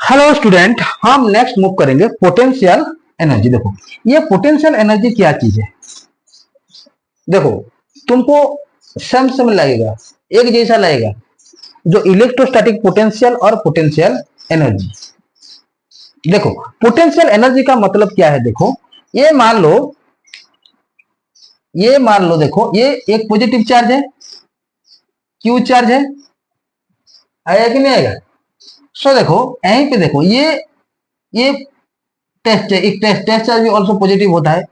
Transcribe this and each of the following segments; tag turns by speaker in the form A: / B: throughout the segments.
A: Hello student, हम next move करेंगे potential energy. देखो ये पोटेंशियल एनर्जी क्या चीज है। देखो तुमको सेम सेम लगेगा, एक जैसा लगेगा जो इलेक्ट्रोस्टैटिक पोटेंशियल और पोटेंशियल एनर्जी। देखो पोटेंशियल एनर्जी का मतलब क्या है। देखो ये मान लो, देखो ये एक पॉजिटिव चार्ज है, क्यू चार्ज है, आएगा कि नहीं आएगा। सो देखो यहीं पे देखो ये टेस्ट है, एक टेस्ट चार्ज भी ऑल्सो पॉजिटिव होता है।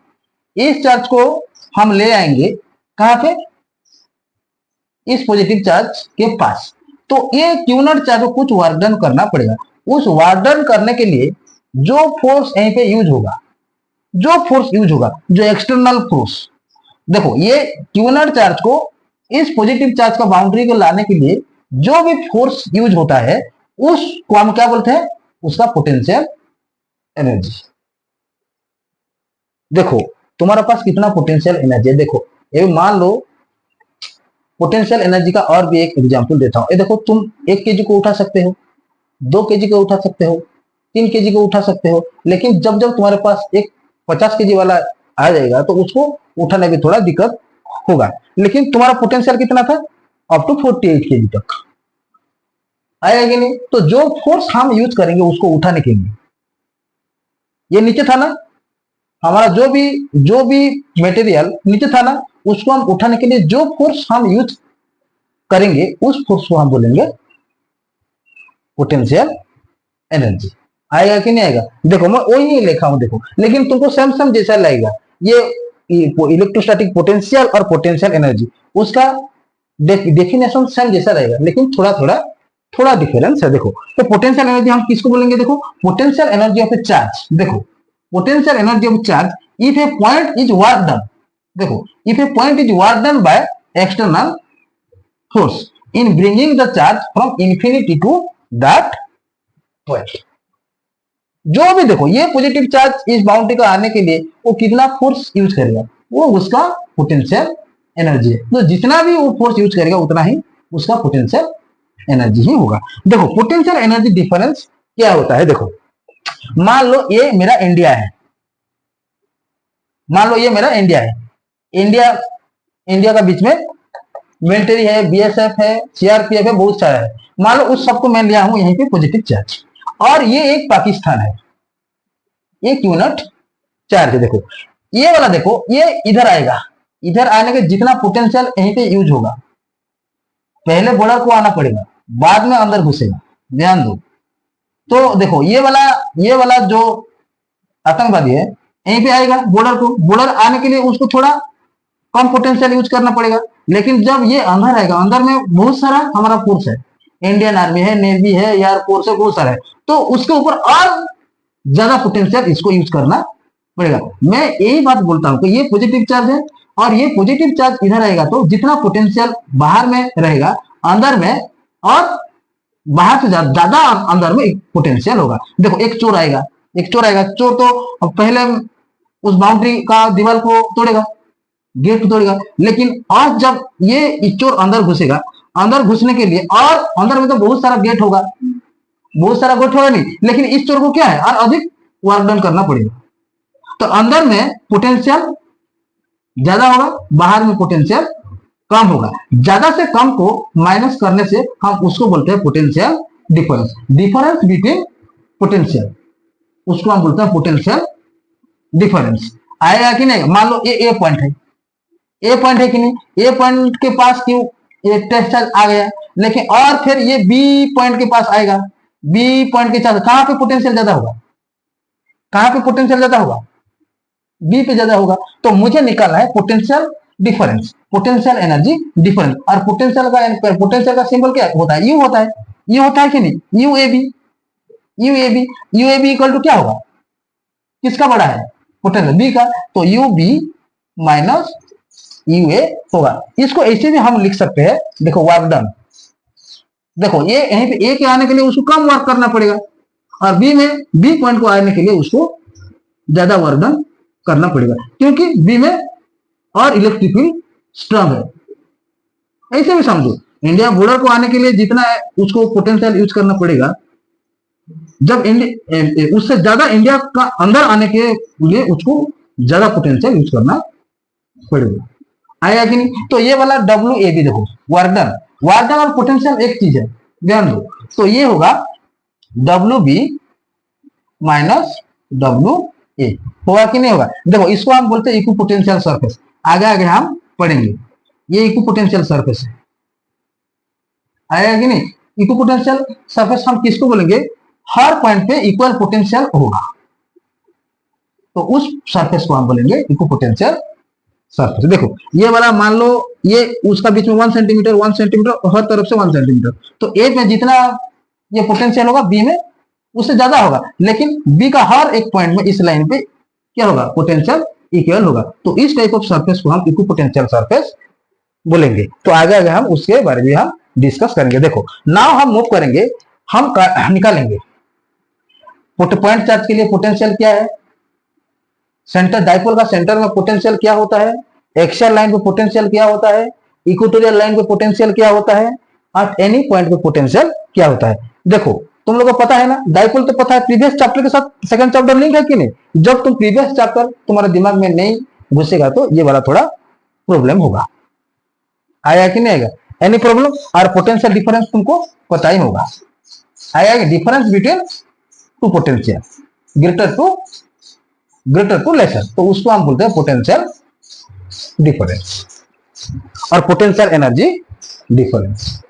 A: इस चार्ज को हम ले आएंगे कहां पे, इस पॉजिटिव चार्ज के पास। तो ये क्यूनट चार्ज को कुछ वर्क डन करना पड़ेगा। उस वर्क डन करने के लिए जो फोर्स यहीं पे यूज होगा, जो एक्सटर्नल फोर्स, देखो ये क्यूनट चार्ज को इस पॉजिटिव चार्ज का बाउंड्री को लाने के लिए जो भी फोर्स यूज होता है उसको हम क्या बोलते हैं, उसका पोटेंशियल एनर्जी। देखो तुम्हारे पास कितना पोटेंशियल एनर्जी है। देखो ये मान लो पोटेंशियल एनर्जी का और भी एक एग्जांपल देता हूं। ये देखो तुम 1 kg को उठा सकते हो, 2 kg को उठा सकते हो, 3 kg को उठा सकते हो, लेकिन जब जब तुम्हारे पास एक 50 kg वाला आ जाएगा तो उसको उठाने में थोड़ा दिक्कत होगा। लेकिन तुम्हारा पोटेंशियल कितना था, अप टू 48 kg तक आएगा कि नहीं। तो जो फोर्स हम यूज करेंगे उसको उठाने के लिए, ये नीचे था ना हमारा, जो भी मटेरियल नीचे था ना, उसको हम उठाने के लिए जो फोर्स हम यूज करेंगे उस फोर्स को हम बोलेंगे पोटेंशियल एनर्जी। आएगा कि नहीं आएगा। देखो मैं वही लिखा हूं देखो, लेकिन तुमको सेम सेम जैसा लगेगा। ये इलेक्ट्रोस्टैटिक पोटेंशियल और पोटेंशियल एनर्जी, उसका डेफिनेशन सेम जैसा रहेगा, लेकिन थोड़ा डिफरेंस है। देखो तो पोटेंशियल एनर्जी हम किसको बोलेंगे, देखो potential energy of a charge. देखो potential energy of charge if a point is work done, देखो if a point is work done by external force in bringing the charge from infinity to that point. जो भी देखो ये positive charge इस boundary को आने के लिए वो कितना फोर्स यूज करेगा, वो उसका पोटेंशियल एनर्जी है। तो जितना भी वो फोर्स यूज करेगा उतना ही उसका पोटेंशियल एनर्जी ही होगा। देखो पोटेंशियल एनर्जी डिफरेंस क्या होता है। देखो मान लो ये मेरा इंडिया है, इंडिया का बीच में मिलिट्री है, बीएसएफ है, सीआरपीएफ है, बहुत सारा है। मान लो उस सबको मैं लिया हूं यहीं पे पॉजिटिव चार्ज, और ये एक पाकिस्तान है, ये क्यूनट चार्ज है। देखो ये वाला, देखो ये इधर आएगा, इधर आने के जितना पोटेंशियल यहीं पे यूज होगा, पहले बॉर्डर को आना पड़ेगा, बाद में अंदर घुसेगा, ध्यान दो। तो देखो ये वाला जो आतंकवादी है यहीं पे आएगा, बॉर्डर आने के लिए उसको थोड़ा कम पोटेंशियल यूज करना पड़ेगा। लेकिन जब ये अंदर आएगा, अंदर में बहुत सारा हमारा फोर्स है, इंडियन आर्मी है, नेवी है, एयरफोर्स है, बहुत सारा है, तो उसके ऊपर और ज्यादा पोटेंशियल इसको यूज करना पड़ेगा। मैं यही बात बोलता हूं कि ये पॉजिटिव चार्ज है और ये पॉजिटिव चार्ज इधर आएगा, तो जितना पोटेंशियल बाहर में रहेगा अंदर में, और बाहर से ज्यादा अंदर में पोटेंशियल होगा। देखो एक चोर आएगा, चोर तो पहले उस बाउंड्री का दीवार को तोड़ेगा, गेट तोड़ेगा, लेकिन आज जब ये चोर अंदर घुसेगा, अंदर घुसने के लिए, और अंदर में तो बहुत सारा गेट होगा, नहीं, लेकिन इस चोर को क्या है, और अधिक वर्क डन करना पड़ेगा। तो अंदर में पोटेंशियल ज्यादा होगा, बाहर में पोटेंशियल कम होगा। ज्यादा से कम को माइनस करने से हम उसको बोलते हैं पोटेंशियल डिफरेंस बिटवीन पोटेंशियल, उसको हम बोलते हैं पोटेंशियल डिफरेंस। आएगा कि नहीं। मान लो ये ए पॉइंट है कि नहीं, ए पॉइंट के पास क्यों ये टेस्ट चार्ज आ गया, लेकिन और फिर ये बी पॉइंट के पास आएगा, बी पॉइंट के चार्ज कहां पे पोटेंशियल ज्यादा होगा, बी पे ज्यादा होगा। तो मुझे निकालना है potential difference, potential energy difference. और पोटेंशियल का सिंबल क्या होता है, यू होता है कि नहीं, यूएबी इक्वल टू क्या होगा, किसका बड़ा है, पोटेंशियल बी का, तो यू बी माइनस यूए होगा। इसको ऐसे भी हम लिख सकते हैं। देखो वर्क डन, देखो ये यहीं पे ए के आने के लिए उसको कम वर्क करना पड़ेगा, और बी पॉइंट को आने के लिए उसको ज्यादा वर्क डन करना पड़ेगा, क्योंकि बी में और इलेक्ट्रिक फील्ड स्ट्रांग है। ऐसे भी समझो, इंडिया बॉर्डर को आने के लिए जितना है उसको पोटेंशियल यूज करना पड़ेगा, जब उससे ज्यादा इंडिया का अंदर आने के लिए उसको ज्यादा पोटेंशियल यूज करना पड़ेगा। आएगा कि नहीं? तो ये वाला WAB देखो, वर्डन, वर्डन और पोटेंशियल एक चीज है, ध्यान दो। तो ये होगा WB माइनस WA, होगा कि नहीं होगा? देखो इसको हम बोलते हैं इक्विपोटेंशियल सरफेस, आगे आगे हम पढ़ेंगे। ये इक्विपोटेंशियल सरफेस है, आएगा कि नहीं? इक्विपोटेंशियल सरफेस हम किसको बोलेंगे? हर पॉइंट पे इक्वल पोटेंशियल होगा, तो उस सरफेस को हम बोलेंगे इक्विपोटेंशियल सरफेस। देखो ये वाला मान लो ये उसका बीच में 1 सेंटीमीटर 1 सेंटीमीटर और हर तरफ से 1 सेंटीमीटर, तो ए में जितना ये पोटेंशियल होगा बी में उससे ज्यादा होगा, लेकिन बी का हर एक पॉइंट में इस लाइन पे क्या होगा? पोटेंशियल इक्वल होगा। तो इस टाइप ऑफ सरफेस को हम इक्विपोटेंशियल सरफेस बोलेंगे। तो आगे आगे हम उसके बारे में हम डिस्कस करेंगे। देखो नाउ हम मूव करेंगे, हम निकालेंगे पॉइंट चार्ज के लिए पोटेंशियल क्या है, सेंटर डाइपोल का सेंटर में पोटेंशियल क्या होता है, एक्सियल लाइन पे पोटेंशियल क्या होता है, इक्वेटोरियल लाइन पे पोटेंशियल क्या होता है, और एनी पॉइंट पे पोटेंशियल क्या होता है। देखो तुम लोगों को पता है ना, डाइपोल तो पता है, प्रीवियस चैप्टर के साथ सेकंड चैप्टर लिंक है कि नहीं? जब तुम प्रीवियस चैप्टर तुम्हारे दिमाग में नहीं घुसेगा तो ये वाला थोड़ा प्रॉब्लम होगा। आया कि नहीं आएगा? Any problem? और पोटेंशियल डिफरेंस तुमको पता ही होगा, आएगा difference between two potential, greater to lesser, तो उसको हम बोलते हैं पोटेंशियल डिफरेंस और पोटेंशियल एनर्जी डिफरेंस।